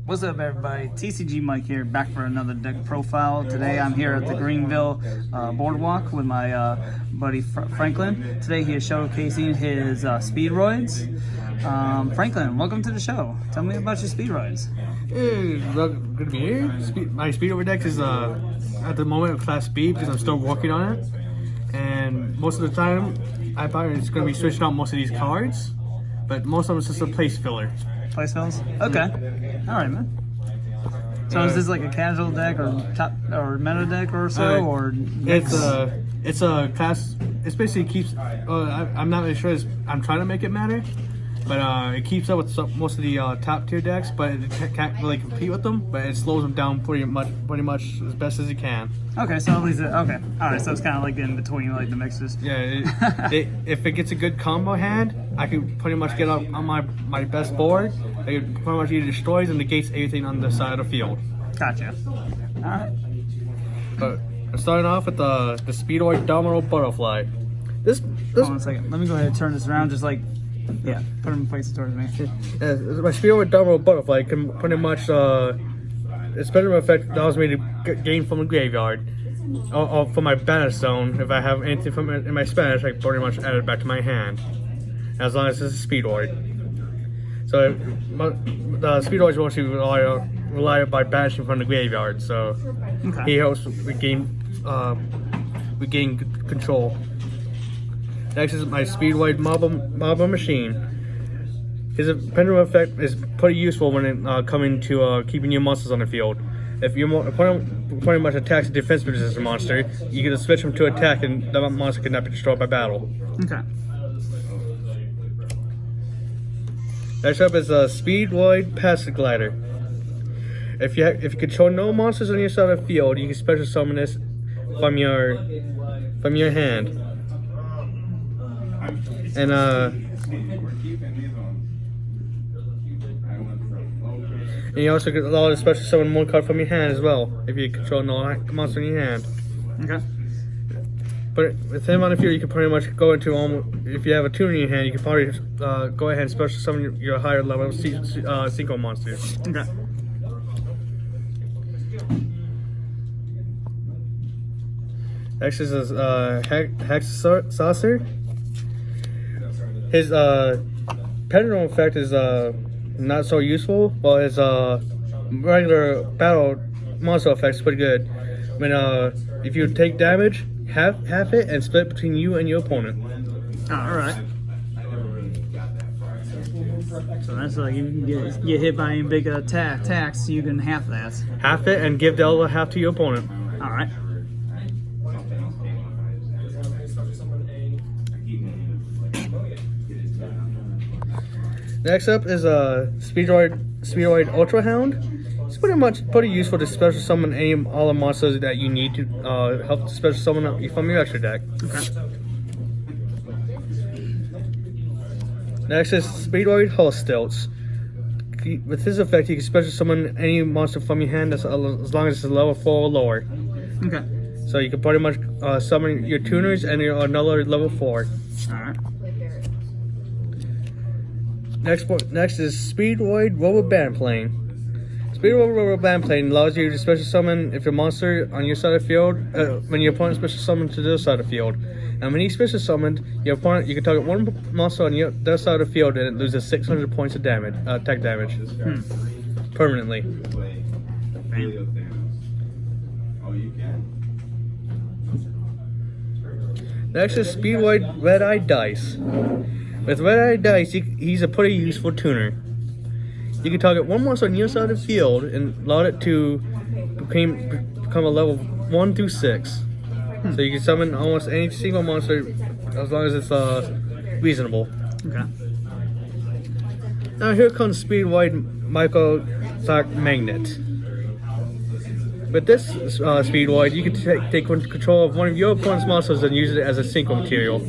What's up, everybody? TCG Mike here, back for another deck profile. Today I'm here at the Greenville Boardwalk with my buddy Franklin. Today he is showcasing his Speedroids. Franklin, welcome to the show. Tell me about your Speedroids. Hey, good to be here. My Speedroid deck is at the moment a Class B because I'm still working on it. And most of the time, I thought it's going to be switching out most of these cards, but most of them is just a place filler. Place fills? Okay. Alright, man. So is this like a casual deck or top or meta deck or so, or it's a class. It's basically keeps. I'm not really sure. I'm trying to make it matter, but it keeps up with most of the top tier decks, but it can't really compete with them. But it slows them down pretty much as best as it can. Okay, so at least okay. All right, so it's kind of like in between, like the mixes. Yeah, if it gets a good combo hand, I can pretty much get up on my best board. It pretty much either destroys and negates everything on the side of the field. Gotcha. All right. But I'm starting off with the Speedroid Domino Butterfly. This Hold on a second. Let me go ahead and turn this around. Just like, yeah, put him facing towards me. Yeah, my Speedroid Domino Butterfly can pretty much its special effect allows me to gain from the graveyard. From my Banish Zone, if I have anything from in my Spanish, I can pretty much add it back to my hand. As long as it's a Speedroid. So the Speedroids mostly rely by banishing from the graveyard, so he helps regain control. Next is my Speedroid Marble Machine. His pendulum effect is pretty useful when it coming to keeping your monsters on the field. If your opponent pretty much attacks a defense resistant monster, you can switch him to attack and that monster cannot be destroyed by battle. Okay. Next up is a Speedroid Passage Glider. If you control no monsters on your side of the field, you can special summon this from your hand. And you also can allow to special summon one card from your hand as well if you control no monster in your hand. Okay. But with him on the field, you can pretty much go into if you have a tuner in your hand, you can probably go ahead and special summon your higher level synchro monsters. Okay. Next is Hex Saucer. His pendulum effect is not so useful, while his regular battle monster effect is pretty good. When if you take damage, half it and split between you and your opponent. Oh, all right. So that's like if you get hit by any big attacks, you can half that. Half it and give the other half to your opponent. All right. Next up is Speedroid Ultra Hound. It's pretty useful to special summon all the monsters that you need to help to special summon from your extra deck. Okay. Next is Speedroid Hull Stilts. With his effect, you can special summon any monster from your hand as long as it's a level 4 or lower. Okay. So you can pretty much summon your tuners and another level 4. Alright. Next is Speedroid Rubber Band Plane. Speedroid Rubber Band Plane allows you to special summon if your monster on your side of the field, when your opponent special summons to their side of the field. And when he's special summoned, your opponent, you can target one monster on their side of the field and it loses 600 points of damage, attack damage, permanently. Next is Speedroid Red Eye Dice. With Red Eye Dice, he's a pretty useful tuner. You can target one monster on your side of the field and allow it to become a level 1 through 6. So you can summon almost any single monster as long as it's reasonable. Okay. Now here comes Speedroid Micro Sock Magnet. With this Speedroid, you can take control of one of your opponent's monsters and use it as a synchro material.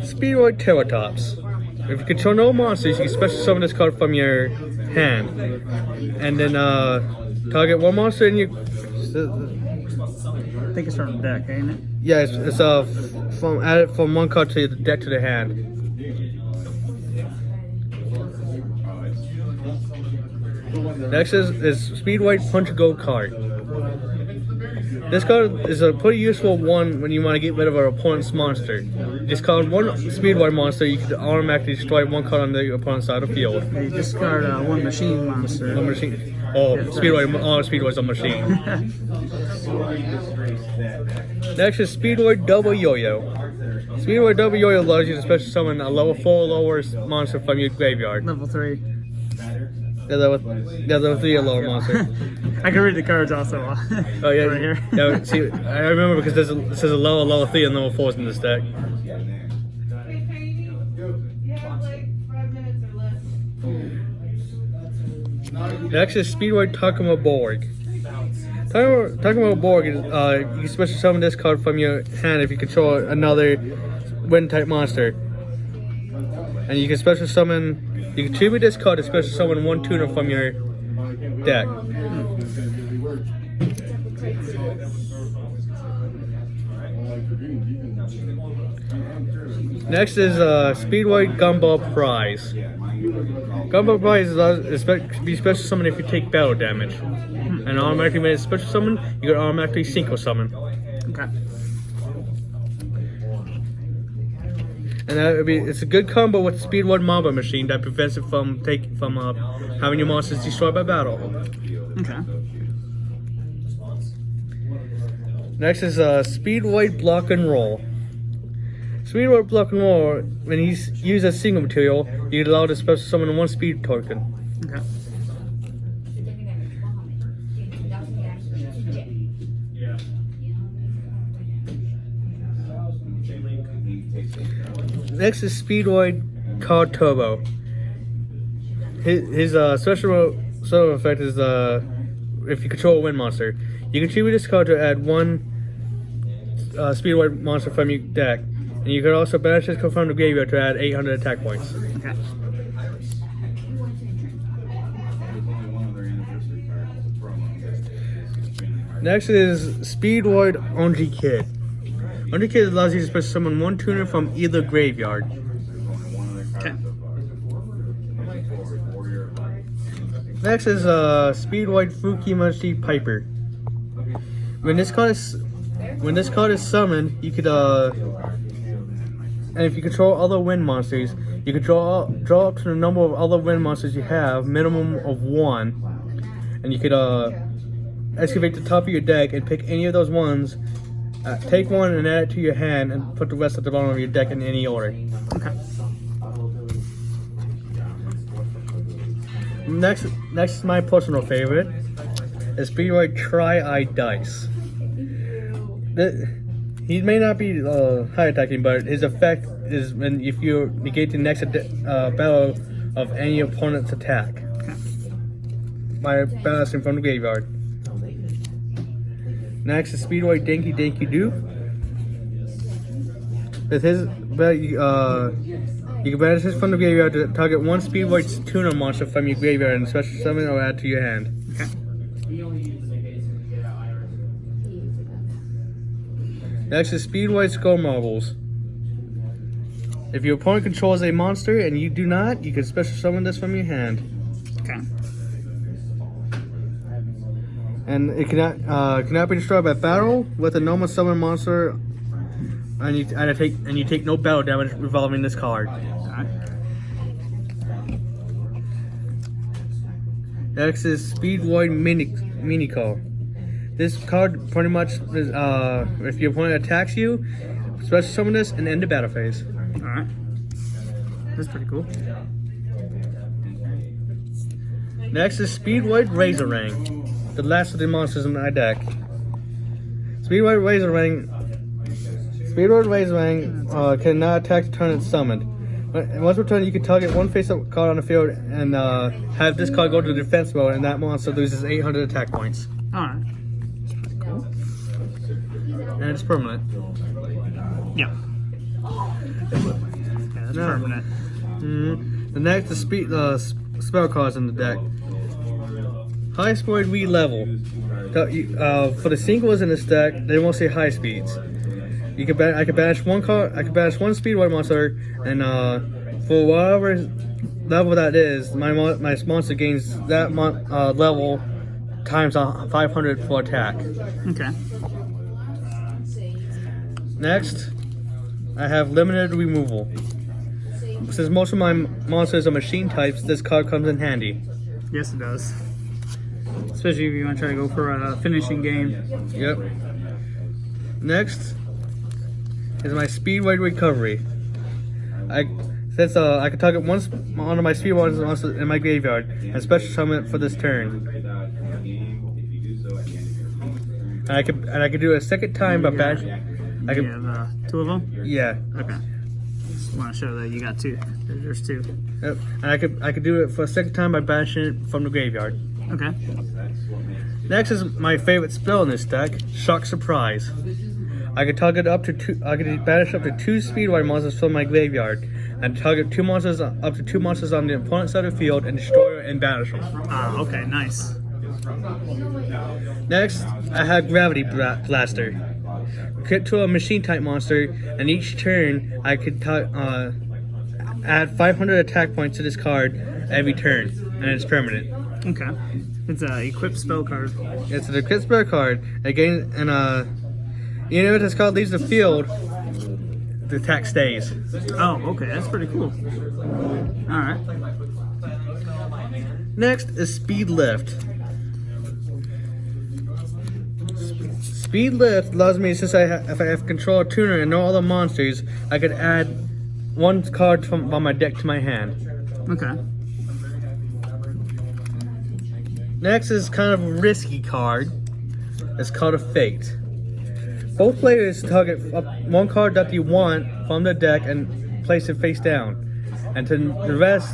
Speedroid Terratops. If you control no monsters, you can special summon this card from your hand. And then target one monster in your... I think it's from the deck, ain't it? Yeah, it's added from one card to the deck to the hand. Next is Speedroid Punch Go card. This card is a pretty useful one when you want to get rid of an opponent's monster. Just card one Speedroid monster, you can automatically destroy one card on the opponent's side of the field. You discard one machine monster. One machine. Oh, Speedroid. All Speedroid's a machine. Next is Speedroid Double Yo-Yo. Speedroid Double Yo-Yo allows you to special summon a level 4 or lower monster from your graveyard. Level 3. Yeah, level 3 or lower monster. I can read the cards also. Oh yeah, right here. Yeah, see, I remember because it says a level 3 and level 4s in this deck. Next is Speedroid Takuma Borg. Takuma Borg is you can special summon this card from your hand if you control another wind type monster, and you can special summon. You can tribute this card to special summon one tuner from your deck. Next is Speedroid Gumball Prize. Gumball Prize is be special summon if you take battle damage. And automatically when it's special summon, you can automatically synchro summon. Okay. And that would be, it's a good combo with Speedroid Mamba Machine that prevents it from having your monsters destroyed by battle. Okay. Next is Speedroid Block and Roll. Speedroid Block and Roll, when he's used as single material, you can allow to special summon one speed token. Okay. Next is Speedroid Card Turbo. His special effect is if you control a wind monster, you can tribute this card to add one Speedroid monster from your deck, and you can also banish this card from the graveyard to add 800 attack points. Okay. Next is Speedroid Onji Kid. Onji Kid allows you to special summon one tuner from either graveyard. Okay. Next is Speedroid Fukimachi Piper. When this card is summoned, you could and if you control other wind monsters, you can draw up to the number of other wind monsters you have, minimum of 1, and you could excavate the top of your deck and pick any of those ones, take one and add it to your hand, and put the rest at the bottom of your deck in any order. Okay. Next is my personal favorite, is Speedroid Tri-Eye Dice. He may not be high attacking, but his effect is if you negate the next battle of any opponent's attack by balancing from the graveyard. Next is Speedroid Denki Denki Doo. With his you can banish this from the graveyard to target one Speedroid tuner monster from your graveyard and special summon or add to your hand. Okay. Next is Speedroid Skull Marbles. If your opponent controls a monster and you do not, you can special summon this from your hand. Okay. And it cannot be destroyed by battle with a normal summon monster, and you take no battle damage revolving this card. Alright. Next is Speedroid Minico. This card pretty much is, if your opponent attacks you, special summon this and end the battle phase. Alright. That's pretty cool. Next is Speedroid Razorang, the last of the monsters in my deck. Speedroid Razorang cannot attack the turn it's summoned. Once per turn, you can target one face-up card on the field and have this card go to defense mode, and that monster loses 800 attack points. Alright. That's pretty cool. And it's permanent. Yeah. That's permanent. The next is spell cards in the deck. High Speed level. For the singles in this deck, they won't say high speeds. I can banish one card. I can banish one Speedroid monster, and for whatever level that is, my monster gains that level times 500 for attack. Okay. Next, I have limited removal. Since most of my monsters are machine types, this card comes in handy. Yes, it does. Especially if you want to try to go for a finishing game. Yep. Next is my Speedroid recovery. I can target one of my Speedroid monsters in my graveyard and special summon it for this turn. And I could do it a second time by bashing. You have two of them? Yeah. Okay. Just want to show that you got two. There's two. Yep. And I could do it for a second time by banishing it from the graveyard. Okay. Next is my favorite spell in this deck, Shock Surprise. I could target up to two. I could banish up to 2 Speedroid monsters from my graveyard, and target up to 2 monsters on the opponent's side of the field and destroy and banish them. Ah, okay, nice. Next, I have Gravity Blaster. Crit to a machine type monster, and each turn I could add 500 attack points to this card every turn, and it's permanent. Okay. It's a equipped spell card. It's an equipped spell card. Again, and if this card leaves the field, the attack stays. Oh, okay, that's pretty cool. Alright. Next is Speed Lift. Speed Lift allows me, since if I have control of tuner and no other monsters, I could add 1 card from my deck to my hand. Okay. Next is kind of a risky card. It's called a Fate. Both players target 1 card that you want from the deck and place it face down. And to the rest,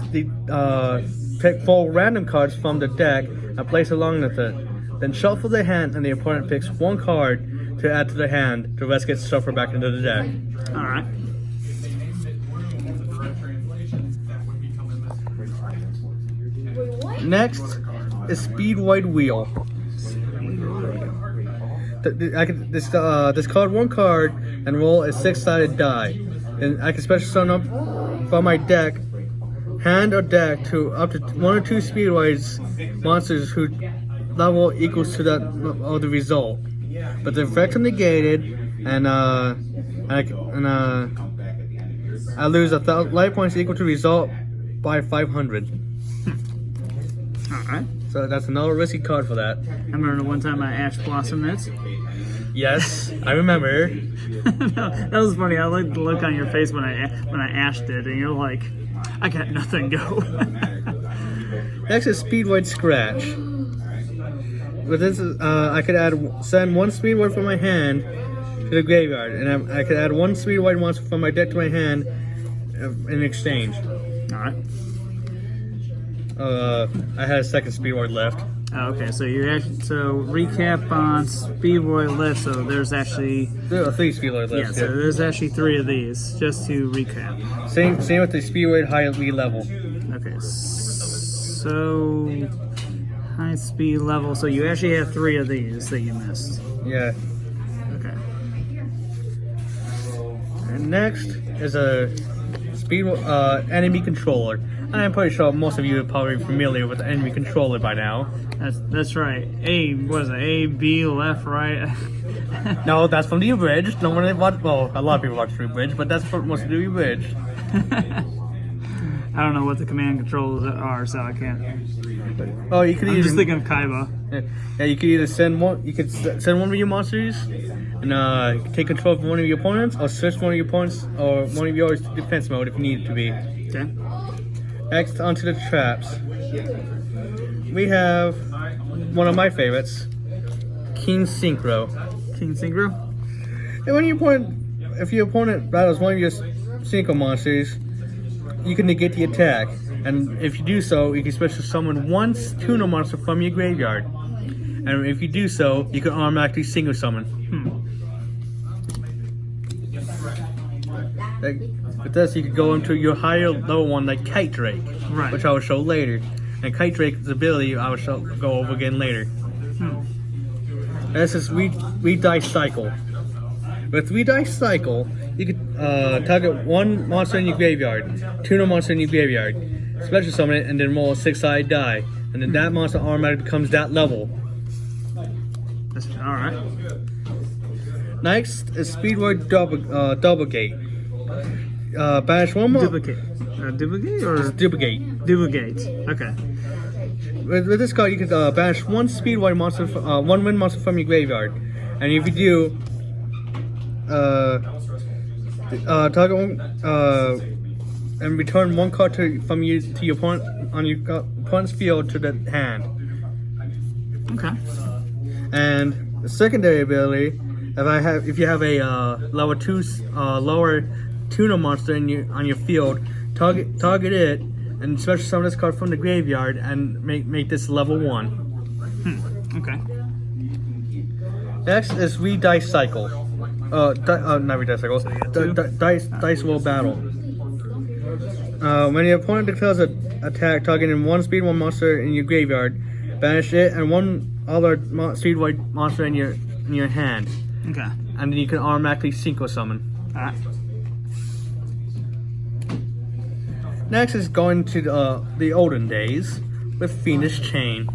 pick 4 random cards from the deck and place along with it. Then shuffle the hand and the opponent picks 1 card to add to the hand. The rest gets shuffled back into the deck. Alright. Next is Speedroid Wheel. I can discard 1 card and roll a 6-sided die. And I can special summon up from my deck, hand or deck, to up to 1 or 2 Speedroids monsters who level equals to that of the result. But the effects are negated, and I lose 1,000 life points equal to result by 500. Alright. So that's another risky card for that. I remember the one time I Ash Blossom it. Yes, I remember. That was funny. I liked the look on your face when I ashed it, and you're like, I got nothing, go. Next is Speedroid Scratch. With this, I could send 1 Speedroid from my hand to the graveyard, and I could add 1 Speedroid monster from my deck to my hand in exchange. Alright. I had a second Speedroid left. Okay, so recap on Speedroid left. So there's actually There are 3 Speedroid left. yeah. So there's actually 3 of these. Just to recap. Same with the Speedroid high lead level. Okay, so high speed level. So you actually have 3 of these that you missed. Yeah. Okay. And next is a enemy controller. I'm pretty sure most of you are probably familiar with the enemy controller by now. That's right. What is it? A, B, left, right. No, that's from the abridged. No one watched. Well, a lot of people watch the abridged, but that's from most of the abridged. I don't know what the command controls are, so I can't. Oh, you could I'm just thinking of Kaiba. Yeah, you could either send one. You could send one of your monsters and take control of one of your opponents, or switch one of your opponents or one of yours to defense mode if you need it to be. Okay. Next, onto the traps. We have one of my favorites, King Synchro. King Synchro? And if your opponent battles one of your Synchro monsters, you can negate the attack. And if you do so, you can special summon 1 tuner monster from your graveyard. And if you do so, you can automatically single summon. With this, you could go into your higher level one like Kite Drake, right, which I will show later. And Kite Drake's ability I will go over again later. This is Re-Dice Cycle. With Re-Dice Cycle, you could target 1 monster in your graveyard, tuner monster in your graveyard, special summon it, and then roll a 6-sided die. And then that monster automatically becomes that level. Alright. Next is Speedroid Double Gate. Banish one more. Duplicate. Duplicate or Duplicate. duplicate? Okay. With this card, you can banish one Speedroid monster, one wind monster from your graveyard, and if you do, target one, and return one card from you to your opponent on your opponent's field to the hand. Okay. And the secondary ability, if you have a level 2 lower tuner monster on your field, target it and special summon this card from the graveyard and make this level 1. Okay. Next is Dice Cycle. Not Dice Cycle. Dice Roll Battle. When your opponent declares an attack targeting one Speed 1 monster in your graveyard, banish it and one other Speedroid monster in your hand. Okay. And then you can automatically Synchro Summon. Alright. Next is going to the olden days with Phoenix Chain.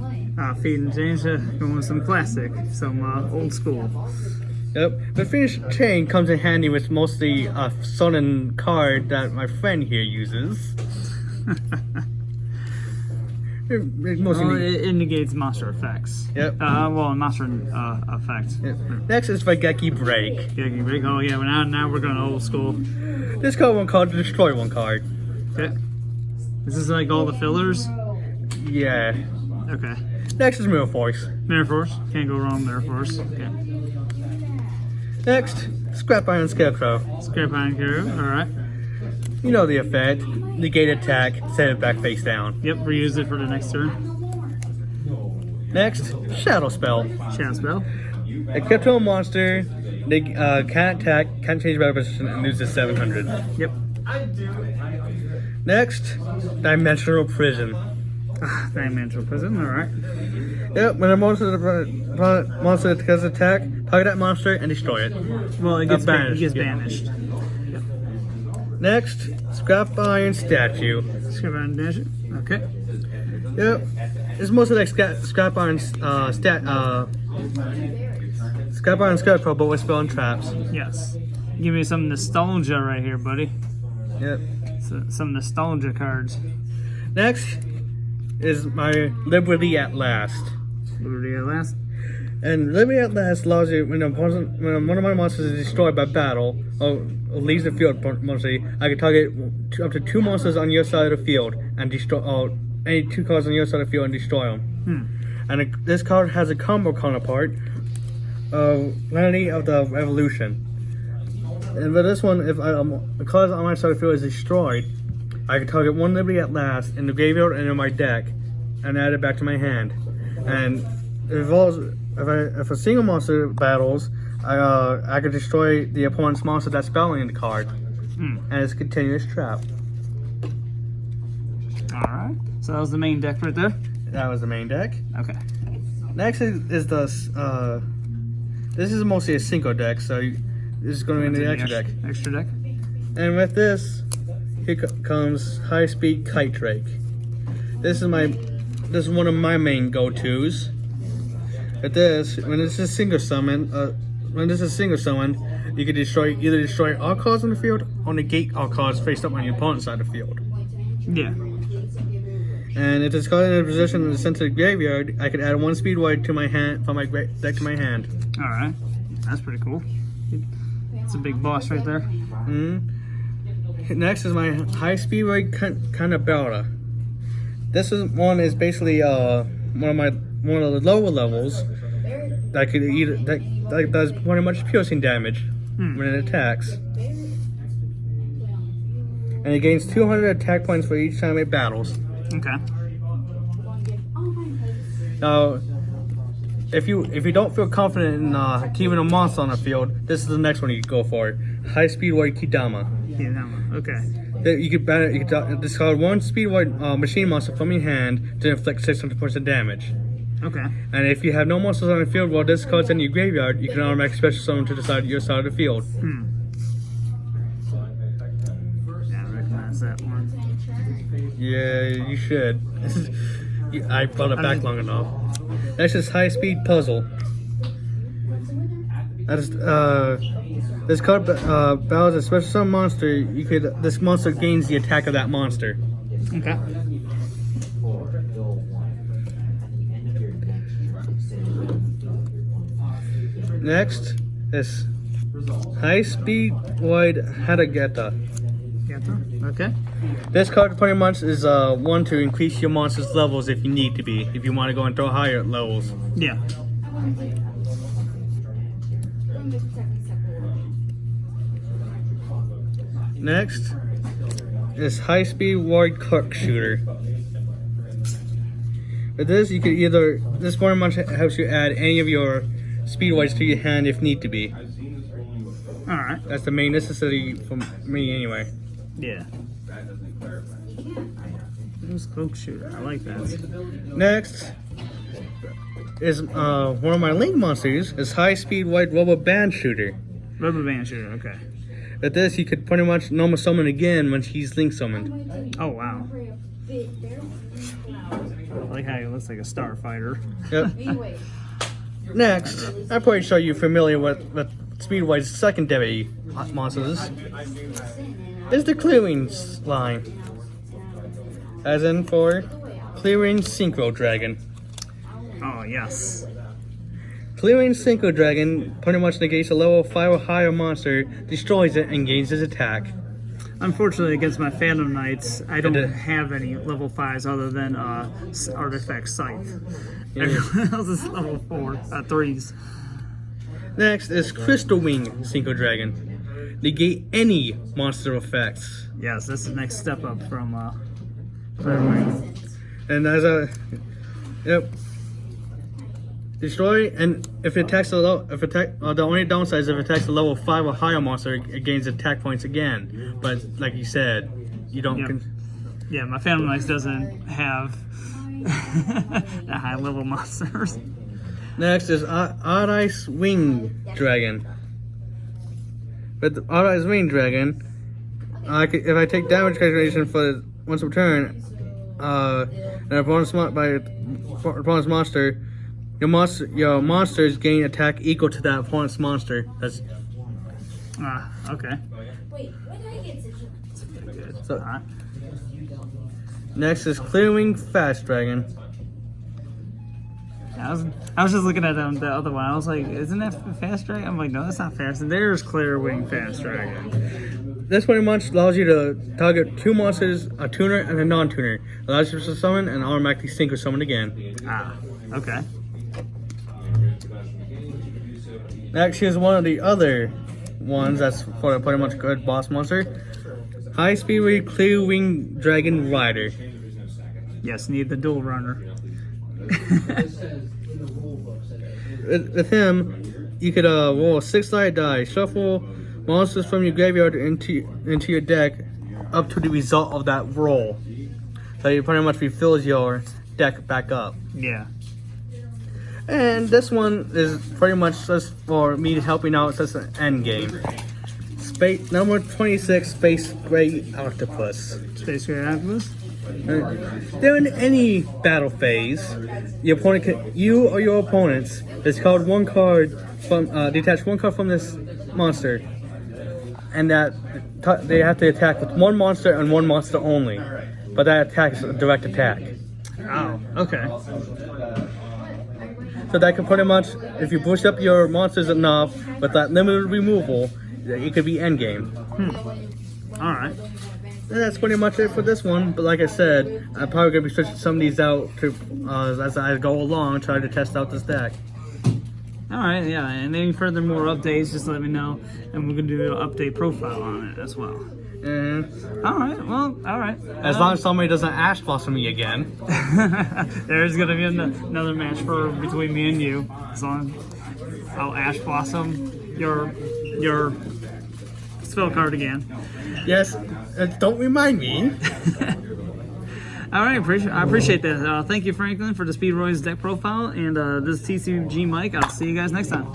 Feeding James, going with some classic, some old school. Yep. The Phoenix Chain comes in handy with most of the sudden card that my friend here uses. It negates monster effects. Yep. Monster effects. Yep. Next is Vigeki Break. Vigeki Break. Oh yeah, now we're going old school. This card one card to destroy one card. Okay. This is like all the fillers? Yeah. Okay. Next is Mirror Force. Mirror Force. Can't go wrong with Mirror Force. Okay. Next, Scrap Iron Scarecrow. Scrap Iron Scarecrow. Alright. You know the effect. Negate attack, set it back face down. Yep, reuse it for the next turn. Next, Shadow Spell. Shadow Spell. Equipped to a monster, they can't attack, can't change battle position, and loses 700. Yep. Next, Dimensional Prison. Dimensional Prison, alright. Yep, when a monster does attack, target that monster and destroy it. Well, it gets banished. It gets banished. Next, Scrap Iron Statue. Scrap Iron Statue. Okay. Yep, it's mostly like Scrap Iron Scrap Iron Scarecrow, but with spell and traps. Yes. Give me some nostalgia right here, buddy. Yep. So, some nostalgia cards. Next is my Liberty at Last. Liberty at Last. And Liberty at Last allows you, when one of my monsters is destroyed by battle, or leaves the field mostly, I can target up to 2 monsters on your side of the field and destroy any 2 cards on your side of the field and destroy them. And this card has a combo counterpart of Planet of the Revolution. And with this one, if the card on my side of the field is destroyed, I can target 1 Liberty at Last in the graveyard and in my deck, and add it back to my hand. And it involves, if a single monster battles, I can destroy the opponent's monster that's battling the card, and it's a continuous trap. All right. So that was the main deck right there. That was the main deck. Okay. Next is the this is mostly a Synchro deck, so this is going to be in the extra deck. Extra deck. And with this, here comes High Speed Kite Drake. This is one of my main go-tos. With this, when this is single summon, you can either destroy all cards on the field or negate all cards faced up on your opponent's side of the field. Yeah. And if this card in a position in the center of the graveyard, I can add 1 Speedroid to my hand from my deck to my hand. All right. That's pretty cool. It's a big boss right there. Next is my High Speedroid Canabella. This one is basically one of the lower levels that that does pretty much piercing damage when it attacks, and it gains 200 attack points for each time it battles. Okay. Now, if you don't feel confident in keeping a monster on the field, this is the next one you can go for. High Speedroid Kidama. Okay. You could discard 1 Speedroid machine monster from your hand to inflict 600 points of damage. Okay. And if you have no monsters on the field while this card's in your graveyard, you can automatically special summon to your side of the field. Yeah, I recognize that one. Yeah, you should. I brought it back long enough. Next is High Speed Puzzle. That's this card battles a special summon monster. This monster gains the attack of that monster. Okay. Next is High Speed Wide Hadageta. Okay. This card pretty much is one to increase your monster's levels if you need to be, if you want to go and throw higher levels. Yeah. Next is High Speed Wide Cork Shooter. With this, you can this pretty much helps you add any of your Speedroids to your hand if need to be. Alright. That's the main necessity for me anyway. Yeah. Cloak shooter. I like that. Next is one of my Link monsters is High Speed Wide Rubber Band Shooter. Rubber band shooter. Okay. With this, you could pretty much normal summon again when he's Link summoned. Oh wow. I like how he looks like a starfighter. Yep. Next, I'm pretty sure you're familiar with Speedroid's secondary monsters. Is the clearing line. As in for Clearing Synchro Dragon. Oh yes. Clearing Synchro Dragon pretty much negates a level 5 or higher monster, destroys it, and gains its attack. Unfortunately, against my Phantom Knights, I don't have any level 5s other than Artifact Scythe. Yeah. Everyone else is level 3s. Next is Crystal Wing Synchro Dragon. Negate any monster effects. Yes, this is the next step up from And as a destroy, and if it attacks the only downside is if it attacks a level 5 or higher monster, it gains attack points again. But like you said, you don't. Yep. Yeah, my Phantom Knights doesn't have the high level monsters. Next is Odd Ice Wing Dragon. With the Odd Ice Wing Dragon, if I take damage calculation for once per turn, and opponent's monster, your monsters gain attack equal to that opponent's monster. That's okay. Wait, when did I get such That's pretty good. So- Alright. next is Clearing Fast Dragon. I was just looking at the other one. I was like, isn't that Fast Dragon? I'm like, no, that's not Fast. And there's Clear Wing Fast Dragon. This pretty much allows you to target 2 monsters, a tuner and a non-tuner. Allows you to summon and automatically sync or summon again. Okay. Next, here's one of the other ones that's for a pretty much good boss monster. High Speed Clear Wing Dragon Rider. Yes, need the dual runner. With him, you could roll a 6-sided die, shuffle monsters from your graveyard into your deck up to the result of that roll. So it pretty much refills your deck back up. Yeah. And this one is pretty much just for me helping out as an end game. Space number 26, Space Gray Octopus. Space Gray Octopus? During any battle phase, you or your opponents discard one card from detach one card from this monster, and that they have to attack with one monster and one monster only. But that attack is a direct attack. Oh, okay. So that can pretty much, if you boost up your monsters enough with that limited removal, it could be endgame. Alright. And that's pretty much it for this one. But like I said, I'm probably going to be switching some of these out to, as I go along, try to test out this deck. Alright, yeah. And any further more updates, just let me know. And we're going to do an update profile on it as well. Alright, well, alright. As long as somebody doesn't Ash Blossom me again. There's going to be another match between me and you. As long as I'll Ash Blossom your spell card again. Yes, don't remind me. All right, I appreciate that. Thank you, Franklin, for the Speedroid's deck profile, and this is TCG Mike. I'll see you guys next time.